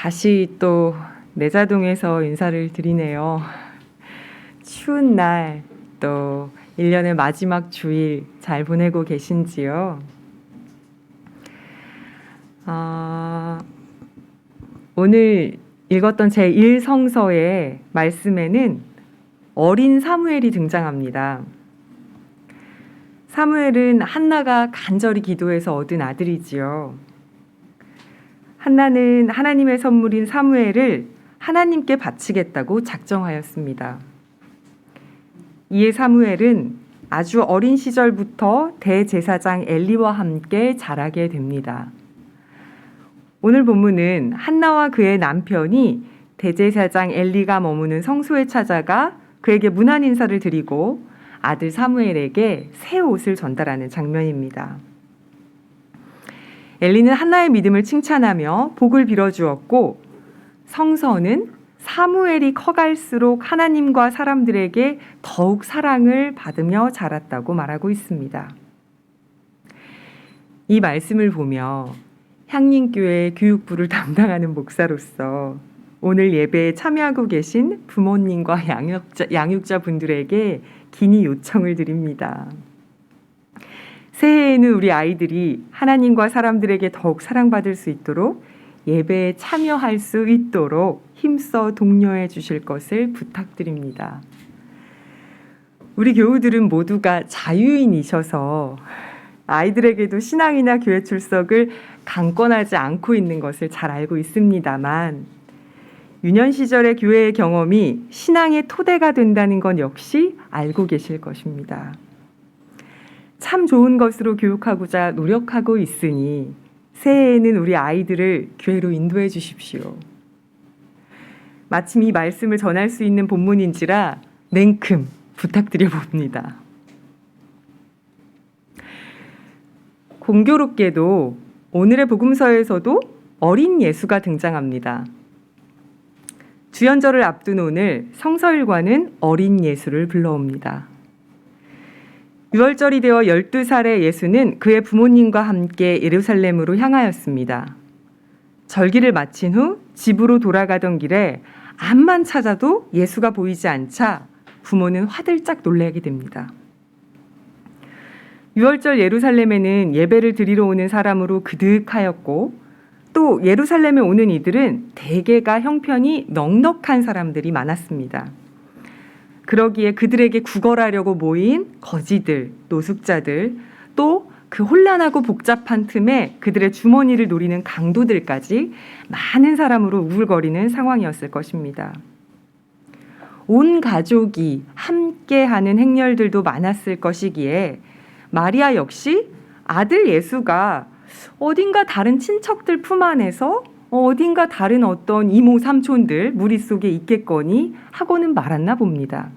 다시 또 내자동에서 인사를 드리네요. 추운 날 또 1년의 마지막 주일 잘 보내고 계신지요? 오늘 읽었던 제1성서의 말씀에는 어린 사무엘이 등장합니다. 사무엘은 한나가 간절히 기도해서 얻은 아들이지요. 한나는 하나님의 선물인 사무엘을 하나님께 바치겠다고 작정하였습니다. 이에 사무엘은 아주 어린 시절부터 대제사장 엘리와 함께 자라게 됩니다. 오늘 본문은 한나와 그의 남편이 대제사장 엘리가 머무는 성소에 찾아가 그에게 문안 인사를 드리고 아들 사무엘에게 새 옷을 전달하는 장면입니다. 엘리는 한나의 믿음을 칭찬하며 복을 빌어주었고, 성서는 사무엘이 커갈수록 하나님과 사람들에게 더욱 사랑을 받으며 자랐다고 말하고 있습니다. 이 말씀을 보며 향림교회 교육부를 담당하는 목사로서 오늘 예배에 참여하고 계신 부모님과 양육자 분들에게 긴히 요청을 드립니다. 새해에는 우리 아이들이 하나님과 사람들에게 더욱 사랑받을 수 있도록 예배에 참여할 수 있도록 힘써 독려해 주실 것을 부탁드립니다. 우리 교우들은 모두가 자유인이셔서 아이들에게도 신앙이나 교회 출석을 강권하지 않고 있는 것을 잘 알고 있습니다만, 유년 시절의 교회의 경험이 신앙의 토대가 된다는 건 역시 알고 계실 것입니다. 참 좋은 것으로 교육하고자 노력하고 있으니 새해에는 우리 아이들을 교회로 인도해 주십시오. 마침 이 말씀을 전할 수 있는 본문인지라 냉큼 부탁드려 봅니다. 공교롭게도 오늘의 복음서에서도 어린 예수가 등장합니다. 주연절을 앞둔 오늘 성서일과는 어린 예수를 불러옵니다. 유월절이 되어 12살의 예수는 그의 부모님과 함께 예루살렘으로 향하였습니다. 절기를 마친 후 집으로 돌아가던 길에 암만 찾아도 예수가 보이지 않자 부모는 화들짝 놀라게 됩니다. 유월절 예루살렘에는 예배를 드리러 오는 사람으로 그득하였고, 또 예루살렘에 오는 이들은 대개가 형편이 넉넉한 사람들이 많았습니다. 그러기에 그들에게 구걸하려고 모인 거지들, 노숙자들, 또 그 혼란하고 복잡한 틈에 그들의 주머니를 노리는 강도들까지 많은 사람으로 우글거리는 상황이었을 것입니다. 온 가족이 함께하는 행렬들도 많았을 것이기에 마리아 역시 아들 예수가 어딘가 다른 친척들 품 안에서 어딘가 다른 어떤 이모 삼촌들 무리 속에 있겠거니 하고는 말았나 봅니다.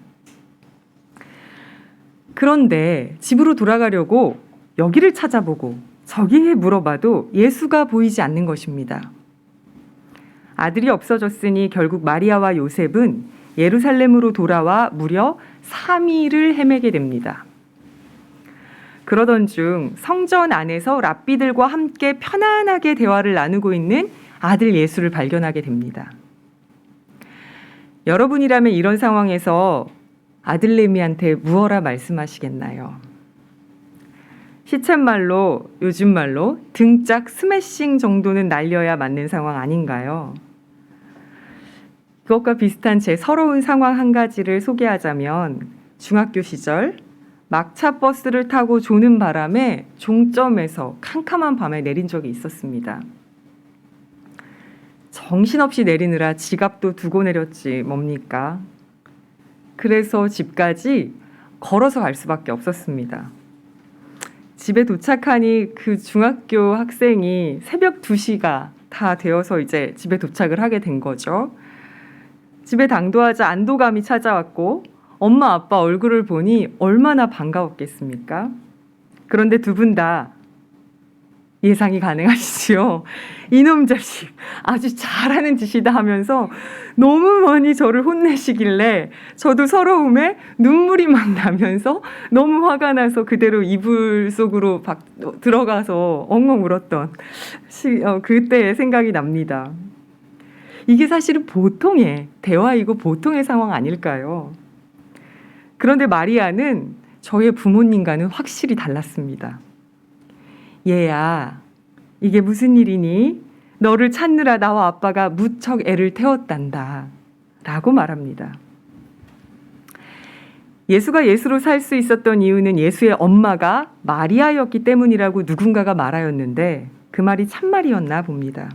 그런데 집으로 돌아가려고 여기를 찾아보고 저기에 물어봐도 예수가 보이지 않는 것입니다. 아들이 없어졌으니 결국 마리아와 요셉은 예루살렘으로 돌아와 무려 3일을 헤매게 됩니다. 그러던 중 성전 안에서 랍비들과 함께 편안하게 대화를 나누고 있는 아들 예수를 발견하게 됩니다. 여러분이라면 이런 상황에서 아들내미한테 무엇라 말씀하시겠나요? 시쳇말로, 요즘 말로 등짝 스매싱 정도는 날려야 맞는 상황 아닌가요? 그것과 비슷한 제 서러운 상황 한 가지를 소개하자면, 중학교 시절 막차 버스를 타고 조는 바람에 종점에서 캄캄한 밤에 내린 적이 있었습니다. 정신없이 내리느라 지갑도 두고 내렸지 뭡니까? 그래서 집까지 걸어서 갈 수밖에 없었습니다. 집에 도착하니 그 중학교 학생이 새벽 2시가 다 되어서 이제 집에 도착을 하게 된 거죠. 집에 당도하자 안도감이 찾아왔고, 엄마 아빠 얼굴을 보니 얼마나 반가웠겠습니까? 그런데 두 분 다 예상이 가능하시지요. 이놈 자식 아주 잘하는 짓이다 하면서 너무 많이 저를 혼내시길래 저도 서러움에 눈물이 막 나면서 너무 화가 나서 그대로 이불 속으로 들어가서 엉엉 울었던 그때의 생각이 납니다. 이게 사실은 보통의 대화이고 보통의 상황 아닐까요? 그런데 마리아는 저의 부모님과는 확실히 달랐습니다. 얘야, 이게 무슨 일이니? 너를 찾느라 나와 아빠가 무척 애를 태웠단다. 라고 말합니다. 예수가 예수로 살 수 있었던 이유는 예수의 엄마가 마리아였기 때문이라고 누군가가 말하였는데 그 말이 참말이었나 봅니다.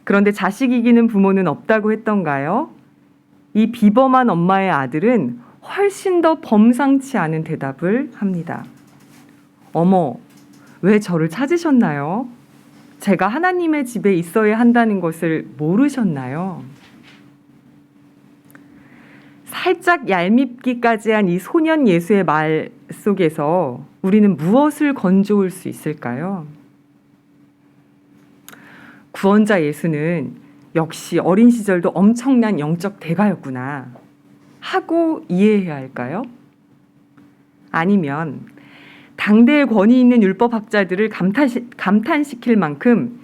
그런데 자식 이기는 부모는 없다고 했던가요? 이 비범한 엄마의 아들은 훨씬 더 범상치 않은 대답을 합니다. 어머, 왜 저를 찾으셨나요? 제가 하나님의 집에 있어야 한다는 것을 모르셨나요? 살짝 얄밉기까지 한 이 소년 예수의 말 속에서 우리는 무엇을 건져올 수 있을까요? 구원자 예수는 역시 어린 시절도 엄청난 영적 대가였구나 하고 이해해야 할까요? 아니면 당대의 권위 있는 율법학자들을 감탄시킬 만큼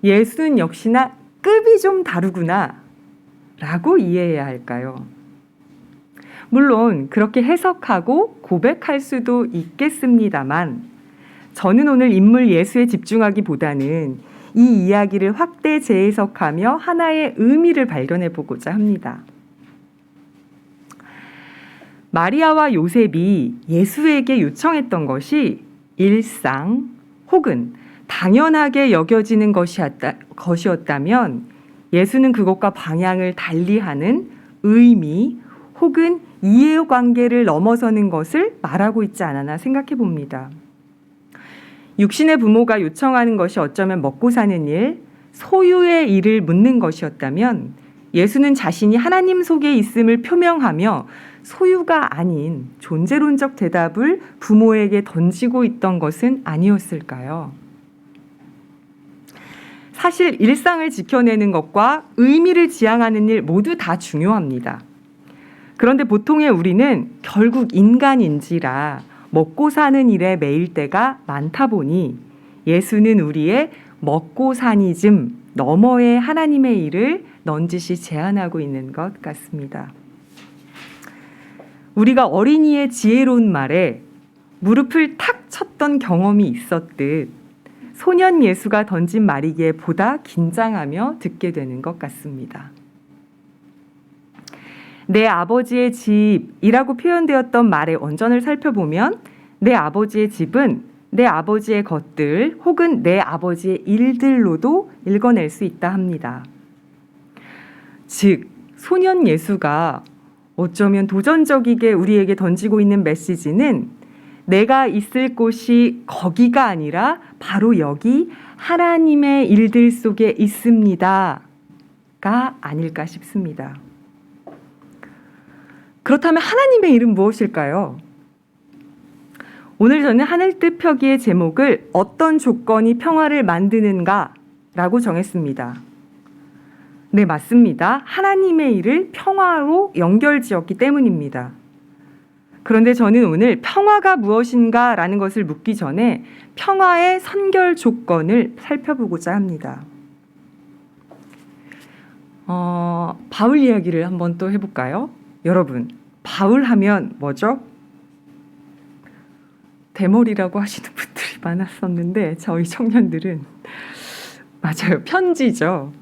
예수는 역시나 급이 좀 다르구나 라고 이해해야 할까요? 물론 그렇게 해석하고 고백할 수도 있겠습니다만 저는 오늘 인물 예수에 집중하기보다는 이 이야기를 확대 재해석하며 하나의 의미를 발견해 보고자 합니다. 마리아와 요셉이 예수에게 요청했던 것이 일상 혹은 당연하게 여겨지는 것이었다면 예수는 그것과 방향을 달리하는 의미 혹은 이해관계를 넘어서는 것을 말하고 있지 않았나 생각해 봅니다. 육신의 부모가 요청하는 것이 어쩌면 먹고 사는 일, 소유의 일을 묻는 것이었다면 예수는 자신이 하나님 속에 있음을 표명하며 소유가 아닌 존재론적 대답을 부모에게 던지고 있던 것은 아니었을까요? 사실 일상을 지켜내는 것과 의미를 지향하는 일 모두 다 중요합니다. 그런데 보통의 우리는 결국 인간인지라 먹고 사는 일에 매일 때가 많다 보니 예수는 우리의 먹고 사니즘 너머의 하나님의 일을 넌지시 제안하고 있는 것 같습니다. 우리가 어린이의 지혜로운 말에 무릎을 탁 쳤던 경험이 있었듯 소년 예수가 던진 말이기에 보다 긴장하며 듣게 되는 것 같습니다. 내 아버지의 집이라고 표현되었던 말의 원전을 살펴보면 내 아버지의 집은 내 아버지의 것들 혹은 내 아버지의 일들로도 읽어낼 수 있다 합니다. 즉, 소년 예수가 어쩌면 도전적이게 우리에게 던지고 있는 메시지는 내가 있을 곳이 거기가 아니라 바로 여기 하나님의 일들 속에 있습니다가 아닐까 싶습니다. 그렇다면 하나님의 일은 무엇일까요? 오늘 저는 하늘뜻 표기의 제목을 어떤 조건이 평화를 만드는가라고 정했습니다. 네, 맞습니다. 하나님의 일을 평화로 연결지었기 때문입니다. 그런데 저는 오늘 평화가 무엇인가라는 것을 묻기 전에 평화의 선결 조건을 살펴보고자 합니다. 바울 이야기를 한번 또 해볼까요? 여러분, 바울 하면 뭐죠? 대머리라고 하시는 분들이 많았었는데 저희 청년들은 맞아요. 편지죠.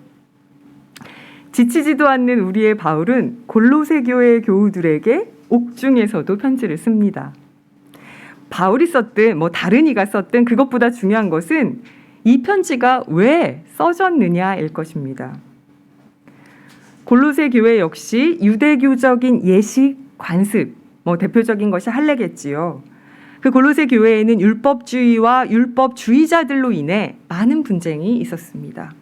지치지도 않는 우리의 바울은 골로새 교회 교우들에게 옥중에서도 편지를 씁니다. 바울이 썼든 다른 이가 썼든 그것보다 중요한 것은 이 편지가 왜 써졌느냐일 것입니다. 골로새 교회 역시 유대교적인 예식, 관습, 대표적인 것이 할례겠지요. 그 골로새 교회에는 율법주의와 율법주의자들로 인해 많은 분쟁이 있었습니다.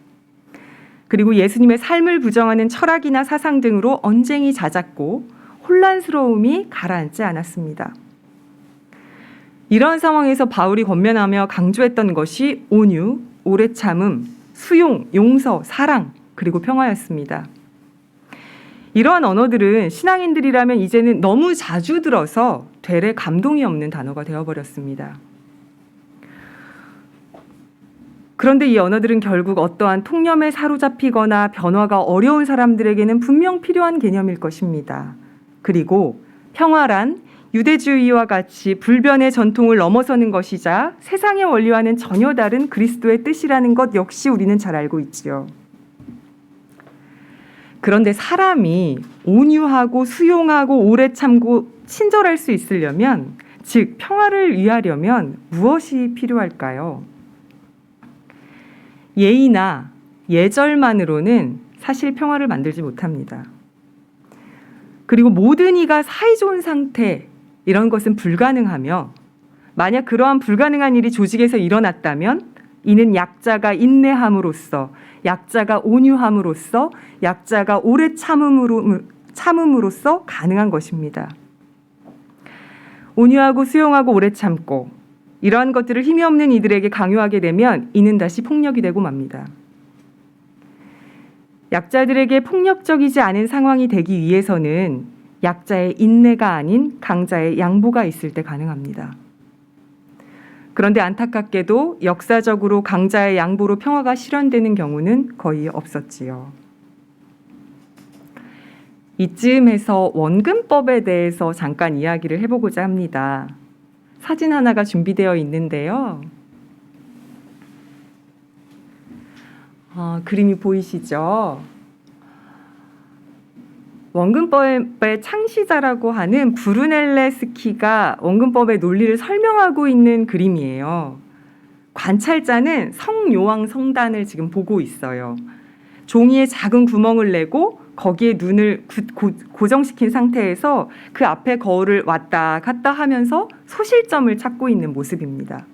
그리고 예수님의 삶을 부정하는 철학이나 사상 등으로 언쟁이 잦았고 혼란스러움이 가라앉지 않았습니다. 이런 상황에서 바울이 권면하며 강조했던 것이 온유, 오래 참음, 수용, 용서, 사랑, 그리고 평화였습니다. 이러한 언어들은 신앙인들이라면 이제는 너무 자주 들어서 되레 감동이 없는 단어가 되어버렸습니다. 그런데 이 언어들은 결국 어떠한 통념에 사로잡히거나 변화가 어려운 사람들에게는 분명 필요한 개념일 것입니다. 그리고 평화란 유대주의와 같이 불변의 전통을 넘어서는 것이자 세상의 원리와는 전혀 다른 그리스도의 뜻이라는 것 역시 우리는 잘 알고 있지요. 그런데 사람이 온유하고 수용하고 오래 참고 친절할 수 있으려면, 즉 평화를 위하려면 무엇이 필요할까요? 예의나 예절만으로는 사실 평화를 만들지 못합니다. 그리고 모든 이가 사이좋은 상태, 이런 것은 불가능하며, 만약 그러한 불가능한 일이 조직에서 일어났다면 이는 약자가 인내함으로써, 약자가 온유함으로써, 약자가 오래 참음으로써 가능한 것입니다. 온유하고 수용하고 오래 참고, 이러한 것들을 힘이 없는 이들에게 강요하게 되면 이는 다시 폭력이 되고 맙니다. 약자들에게 폭력적이지 않은 상황이 되기 위해서는 약자의 인내가 아닌 강자의 양보가 있을 때 가능합니다. 그런데 안타깝게도 역사적으로 강자의 양보로 평화가 실현되는 경우는 거의 없었지요. 이쯤에서 원근법에 대해서 잠깐 이야기를 해보고자 합니다. 사진 하나가 준비되어 있는데요. 그림이 보이시죠? 원근법의 창시자라고 하는 브루넬레스키가 원근법의 논리를 설명하고 있는 그림이에요. 관찰자는 성요왕 성단을 지금 보고 있어요. 종이에 작은 구멍을 내고 거기에 눈을 고정시킨 상태에서 그 앞에 거울을 왔다 갔다 하면서 소실점을 찾고 있는 모습입니다.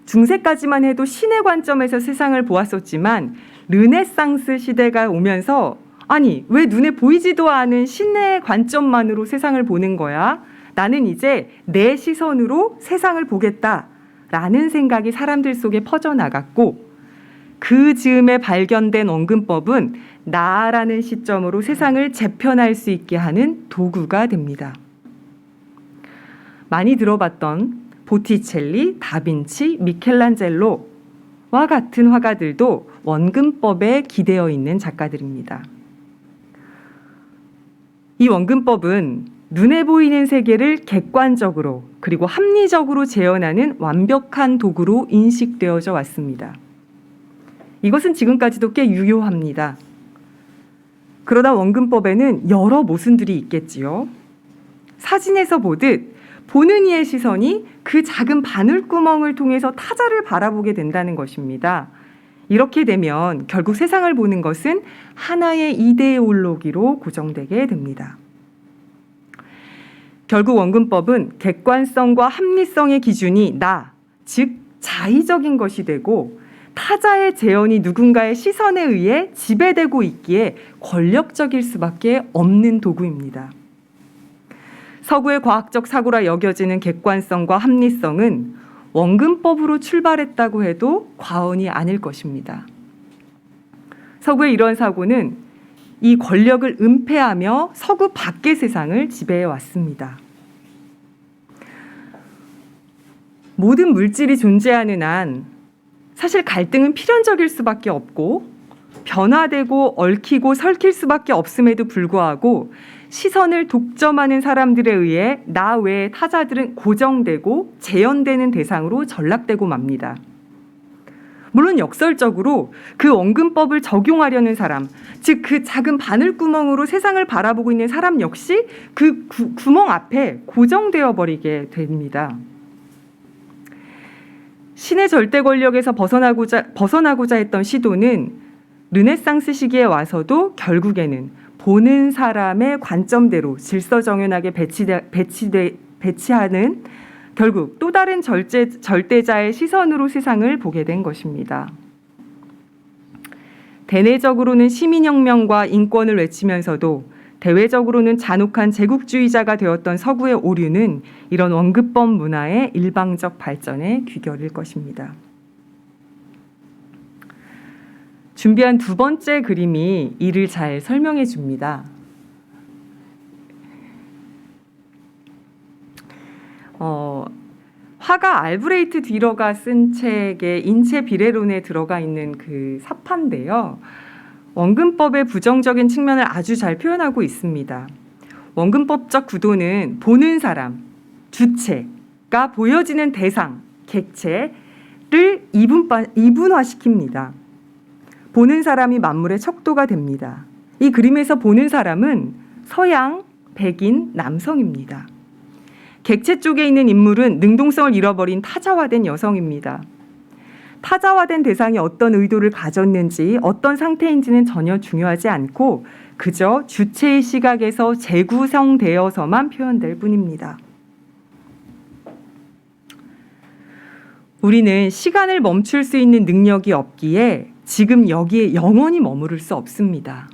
중세까지만 해도 신의 관점에서 세상을 보았었지만 르네상스 시대가 오면서 아니, 왜 눈에 보이지도 않은 신의 관점만으로 세상을 보는 거야? 나는 이제 내 시선으로 세상을 보겠다라는 생각이 사람들 속에 퍼져나갔고, 그 즈음에 발견된 원근법은 나라는 시점으로 세상을 재편할 수 있게 하는 도구가 됩니다. 많이 들어봤던 보티첼리, 다빈치, 미켈란젤로와 같은 화가들도 원근법에 기대어 있는 작가들입니다. 이 원근법은 눈에 보이는 세계를 객관적으로 그리고 합리적으로 재현하는 완벽한 도구로 인식되어져 왔습니다. 이것은 지금까지도 꽤 유효합니다. 그러나 원근법에는 여러 모순들이 있겠지요. 사진에서 보듯 보는 이의 시선이 그 작은 바늘구멍을 통해서 타자를 바라보게 된다는 것입니다. 이렇게 되면 결국 세상을 보는 것은 하나의 이데올로기로 고정되게 됩니다. 결국 원근법은 객관성과 합리성의 기준이 나, 즉 자의적인 것이 되고 타자의 재현이 누군가의 시선에 의해 지배되고 있기에 권력적일 수밖에 없는 도구입니다. 서구의 과학적 사고라 여겨지는 객관성과 합리성은 원근법으로 출발했다고 해도 과언이 아닐 것입니다. 서구의 이런 사고는 이 권력을 은폐하며 서구 밖의 세상을 지배해 왔습니다. 모든 물질이 존재하는 한 사실 갈등은 필연적일 수밖에 없고 변화되고 얽히고 설킬 수밖에 없음에도 불구하고 시선을 독점하는 사람들에 의해 나 외의 타자들은 고정되고 재현되는 대상으로 전락되고 맙니다. 물론 역설적으로 그 원근법을 적용하려는 사람, 즉 그 작은 바늘구멍으로 세상을 바라보고 있는 사람 역시 그 구멍 앞에 고정되어 버리게 됩니다. 신의 절대 권력에서 벗어나고자 했던 시도는 르네상스 시기에 와서도 결국에는 보는 사람의 관점대로 질서정연하게 배치하는 결국 또 다른 절대자의 시선으로 세상을 보게 된 것입니다. 대내적으로는 시민혁명과 인권을 외치면서도 대외적으로는 잔혹한 제국주의자가 되었던 서구의 오류는 이런 원근법 문화의 일방적 발전의 귀결일 것입니다. 준비한 두 번째 그림이 이를 잘 설명해 줍니다. 화가 알브레이트 듀러가 쓴 책의 인체 비례론에 들어가 있는 그 사파인데요. 원근법의 부정적인 측면을 아주 잘 표현하고 있습니다. 원근법적 구도는 보는 사람, 주체가 보여지는 대상, 객체를 이분화시킵니다. 보는 사람이 만물의 척도가 됩니다. 이 그림에서 보는 사람은 서양, 백인, 남성입니다. 객체 쪽에 있는 인물은 능동성을 잃어버린 타자화된 여성입니다. 타자화된 대상이 어떤 의도를 가졌는지, 어떤 상태인지는 전혀 중요하지 않고 그저 주체의 시각에서 재구성되어서만 표현될 뿐입니다. 우리는 시간을 멈출 수 있는 능력이 없기에 지금 여기에 영원히 머무를 수 없습니다.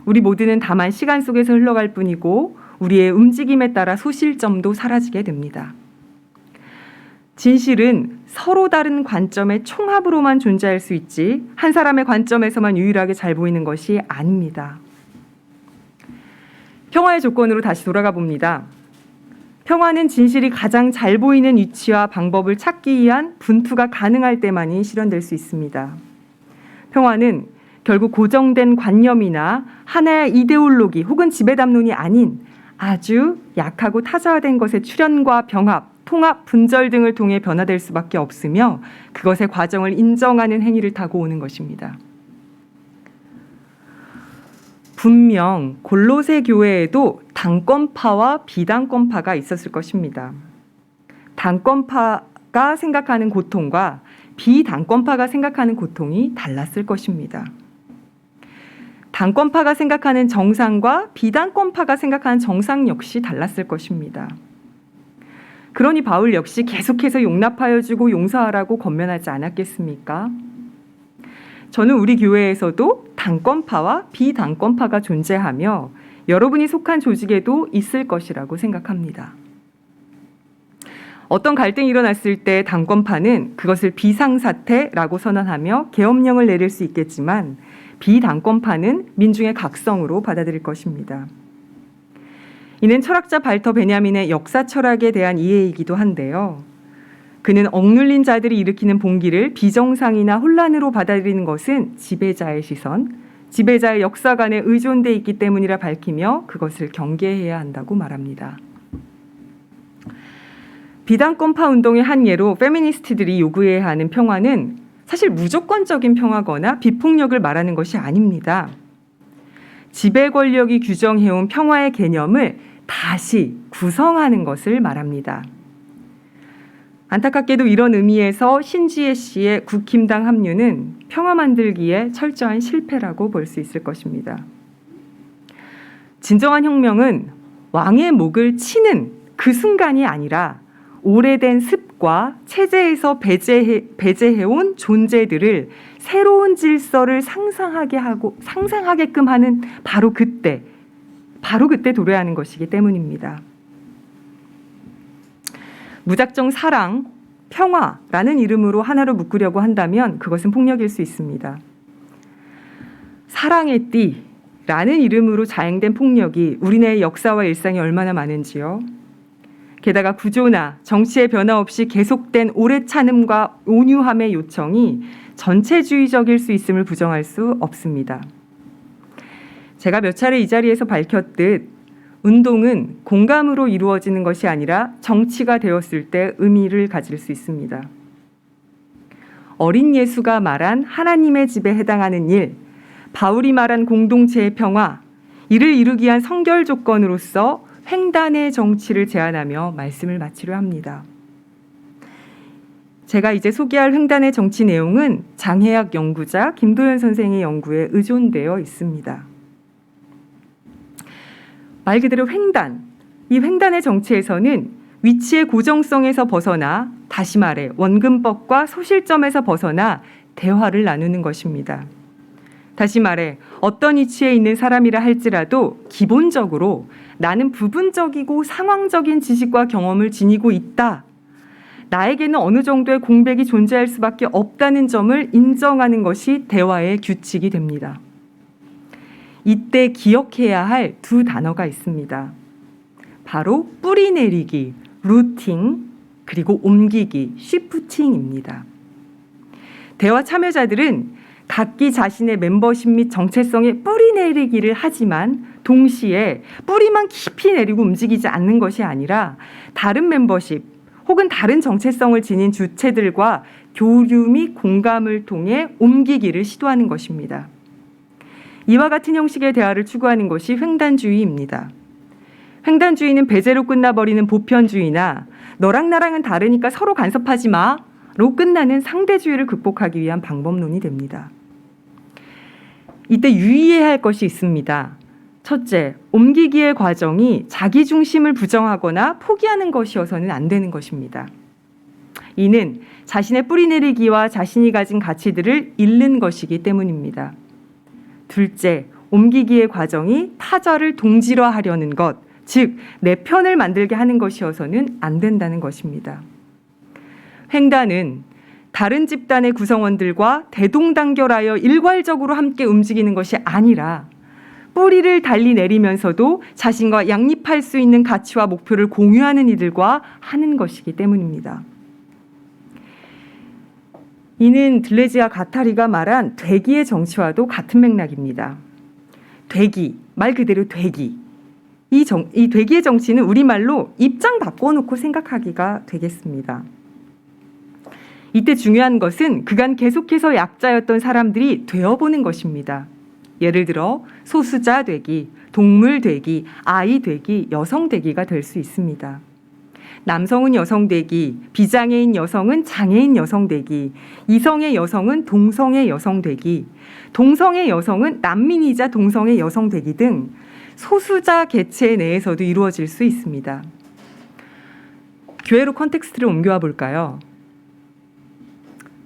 우리 모두는 다만 시간 속에서 흘러갈 뿐이고 우리의 움직임에 따라 소실점도 사라지게 됩니다. 진실은 서로 다른 관점의 총합으로만 존재할 수 있지 한 사람의 관점에서만 유일하게 잘 보이는 것이 아닙니다. 평화의 조건으로 다시 돌아가 봅니다. 평화는 진실이 가장 잘 보이는 위치와 방법을 찾기 위한 분투가 가능할 때만이 실현될 수 있습니다. 평화는 결국 고정된 관념이나 하나의 이데올로기 혹은 지배담론이 아닌 아주 약하고 타자화된 것의 출현과 병합, 통합, 분절 등을 통해 변화될 수밖에 없으며 그것의 과정을 인정하는 행위를 타고 오는 것입니다. 분명 골로새 교회에도 당권파와 비당권파가 있었을 것입니다. 당권파가 생각하는 고통과 비당권파가 생각하는 고통이 달랐을 것입니다. 당권파가 생각하는 정상과 비당권파가 생각하는 정상 역시 달랐을 것입니다. 그러니 바울 역시 계속해서 용납하여 주고 용서하라고 권면하지 않았겠습니까? 저는 우리 교회에서도 당권파와 비당권파가 존재하며 여러분이 속한 조직에도 있을 것이라고 생각합니다. 어떤 갈등이 일어났을 때 당권파는 그것을 비상사태라고 선언하며 계엄령을 내릴 수 있겠지만 비당권파는 민중의 각성으로 받아들일 것입니다. 이는 철학자 발터 베냐민의 역사 철학에 대한 이해이기도 한데요. 그는 억눌린 자들이 일으키는 봉기를 비정상이나 혼란으로 받아들이는 것은 지배자의 시선, 지배자의 역사관에 의존돼 있기 때문이라 밝히며 그것을 경계해야 한다고 말합니다. 비당권파 운동의 한 예로 페미니스트들이 요구해야 하는 평화는 사실 무조건적인 평화거나 비폭력을 말하는 것이 아닙니다. 지배 권력이 규정해온 평화의 개념을 다시 구성하는 것을 말합니다. 안타깝게도 이런 의미에서 신지혜 씨의 국힘당 합류는 평화 만들기에 철저한 실패라고 볼 수 있을 것입니다. 진정한 혁명은 왕의 목을 치는 그 순간이 아니라 오래된 습과 체제에서 배제해온 존재들을 새로운 질서를 상상하게끔 하는 바로 그때 도래하는 것이기 때문입니다. 무작정 사랑, 평화라는 이름으로 하나로 묶으려고 한다면 그것은 폭력일 수 있습니다. 사랑의 띠라는 이름으로 자행된 폭력이 우리네의 역사와 일상에 얼마나 많은지요. 게다가 구조나 정치의 변화 없이 계속된 오래 참음과 온유함의 요청이 전체주의적일 수 있음을 부정할 수 없습니다. 제가 몇 차례 이 자리에서 밝혔듯 운동은 공감으로 이루어지는 것이 아니라 정치가 되었을 때 의미를 가질 수 있습니다. 어린 예수가 말한 하나님의 집에 해당하는 일, 바울이 말한 공동체의 평화, 이를 이루기 위한 성결 조건으로서 횡단의 정치를 제안하며 말씀을 마치려 합니다. 제가 이제 소개할 횡단의 정치 내용은 장혜학 연구자 김도연 선생의 연구에 의존되어 있습니다. 말 그대로 횡단, 이 횡단의 정치에서는 위치의 고정성에서 벗어나 다시 말해 원근법과 소실점에서 벗어나 대화를 나누는 것입니다. 다시 말해 어떤 위치에 있는 사람이라 할지라도 기본적으로 나는 부분적이고 상황적인 지식과 경험을 지니고 있다. 나에게는 어느 정도의 공백이 존재할 수밖에 없다는 점을 인정하는 것이 대화의 규칙이 됩니다. 이때 기억해야 할 두 단어가 있습니다. 바로 뿌리 내리기, 루팅, 그리고 옮기기, 쉬프팅입니다. 대화 참여자들은 각기 자신의 멤버십 및 정체성에 뿌리 내리기를 하지만 동시에 뿌리만 깊이 내리고 움직이지 않는 것이 아니라 다른 멤버십 혹은 다른 정체성을 지닌 주체들과 교류 및 공감을 통해 옮기기를 시도하는 것입니다. 이와 같은 형식의 대화를 추구하는 것이 횡단주의입니다. 횡단주의는 배제로 끝나버리는 보편주의나 너랑 나랑은 다르니까 서로 간섭하지 마로 끝나는 상대주의를 극복하기 위한 방법론이 됩니다. 이때 유의해야 할 것이 있습니다. 첫째, 옮기기의 과정이 자기 중심을 부정하거나 포기하는 것이어서는 안 되는 것입니다. 이는 자신의 뿌리내리기와 자신이 가진 가치들을 잃는 것이기 때문입니다. 둘째, 옮기기의 과정이 타자를 동질화하려는 것, 즉 내 편을 만들게 하는 것이어서는 안 된다는 것입니다. 횡단은 다른 집단의 구성원들과 대동단결하여 일괄적으로 함께 움직이는 것이 아니라 뿌리를 달리 내리면서도 자신과 양립할 수 있는 가치와 목표를 공유하는 이들과 하는 것이기 때문입니다. 이는 들레지와 가타리가 말한 되기의 정치와도 같은 맥락입니다. 되기, 말 그대로 되기. 이 되기의 정치는 우리말로 입장 바꿔놓고 생각하기가 되겠습니다. 이때 중요한 것은 그간 계속해서 약자였던 사람들이 되어보는 것입니다. 예를 들어 소수자 되기, 동물 되기, 아이 되기, 여성 되기가 될 수 있습니다. 남성은 여성 되기, 비장애인 여성은 장애인 여성 되기, 이성의 여성은 동성의 여성 되기, 동성의 여성은 난민이자 동성의 여성 되기 등 소수자 개체 내에서도 이루어질 수 있습니다. 교회로 컨텍스트를 옮겨와 볼까요?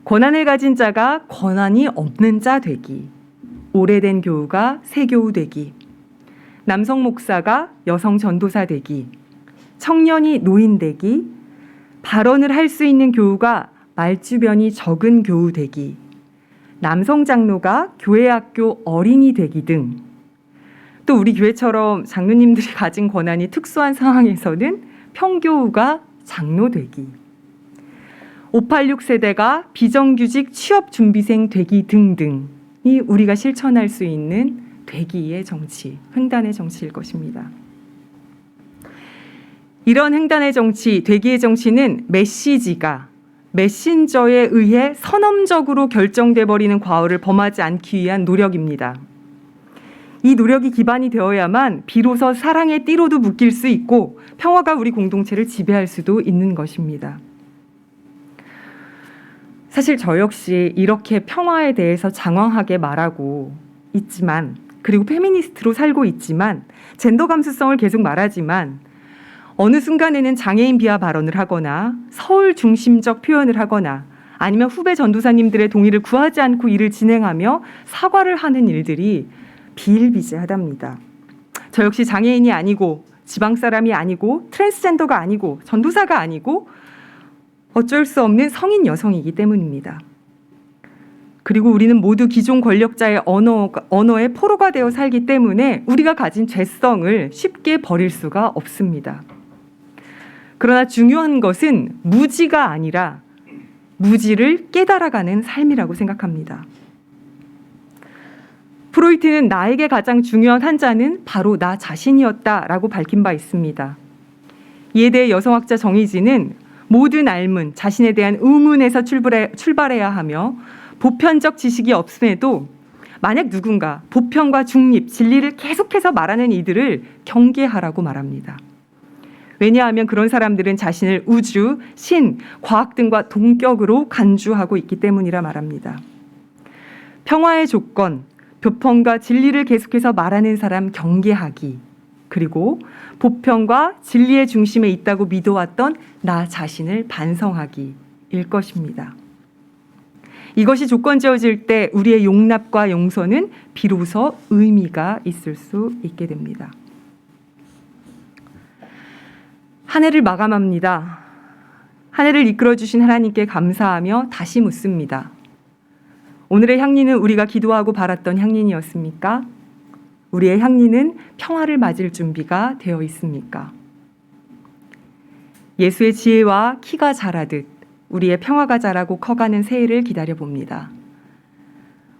권한을 가진 자가 권한이 없는 자 되기, 오래된 교우가 새 교우 되기, 남성 목사가 여성 전도사 되기, 청년이 노인 되기, 발언을 할 수 있는 교우가 말주변이 적은 교우 되기, 남성 장로가 교회 학교 어린이 되기 등, 또 우리 교회처럼 장로님들이 가진 권한이 특수한 상황에서는 평교우가 장로 되기, 586 세대가 비정규직 취업 준비생 되기 등등이 우리가 실천할 수 있는 되기의 정치, 횡단의 정치일 것입니다. 이런 횡단의 정치, 되기의 정치는 메신저에 의해 선언적으로 결정돼 버리는 과오를 범하지 않기 위한 노력입니다. 이 노력이 기반이 되어야만 비로소 사랑의 띠로도 묶일 수 있고 평화가 우리 공동체를 지배할 수도 있는 것입니다. 사실 저 역시 이렇게 평화에 대해서 장황하게 말하고 있지만, 그리고 페미니스트로 살고 있지만, 젠더 감수성을 계속 말하지만 어느 순간에는 장애인 비하 발언을 하거나 서울 중심적 표현을 하거나 아니면 후배 전도사님들의 동의를 구하지 않고 일을 진행하며 사과를 하는 일들이 비일비재하답니다. 저 역시 장애인이 아니고 지방 사람이 아니고 트랜스젠더가 아니고 전도사가 아니고 어쩔 수 없는 성인 여성이기 때문입니다. 그리고 우리는 모두 기존 권력자의 언어에 포로가 되어 살기 때문에 우리가 가진 죄성을 쉽게 버릴 수가 없습니다. 그러나 중요한 것은 무지가 아니라 무지를 깨달아가는 삶이라고 생각합니다. 프로이트는 나에게 가장 중요한 한자는 바로 나 자신이었다라고 밝힌 바 있습니다. 이에 대해 여성학자 정의진은 모든 삶은 자신에 대한 의문에서 출발해야 하며 보편적 지식이 없음에도 만약 누군가 보편과 중립, 진리를 계속해서 말하는 이들을 경계하라고 말합니다. 왜냐하면 그런 사람들은 자신을 우주, 신, 과학 등과 동격으로 간주하고 있기 때문이라 말합니다. 평화의 조건, 보편과 진리를 계속해서 말하는 사람 경계하기, 그리고 보편과 진리의 중심에 있다고 믿어왔던 나 자신을 반성하기일 것입니다. 이것이 조건지어질 때 우리의 용납과 용서는 비로소 의미가 있을 수 있게 됩니다. 한 해를 마감합니다. 한 해를 이끌어주신 하나님께 감사하며 다시 묻습니다. 오늘의 향리는 우리가 기도하고 바랐던 향리이었습니까? 우리의 향리는 평화를 맞을 준비가 되어 있습니까? 예수의 지혜와 키가 자라듯 우리의 평화가 자라고 커가는 새해를 기다려봅니다.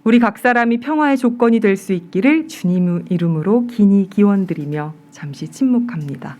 우리 각 사람이 평화의 조건이 될 수 있기를 주님 이름으로 기니 기원드리며 잠시 침묵합니다.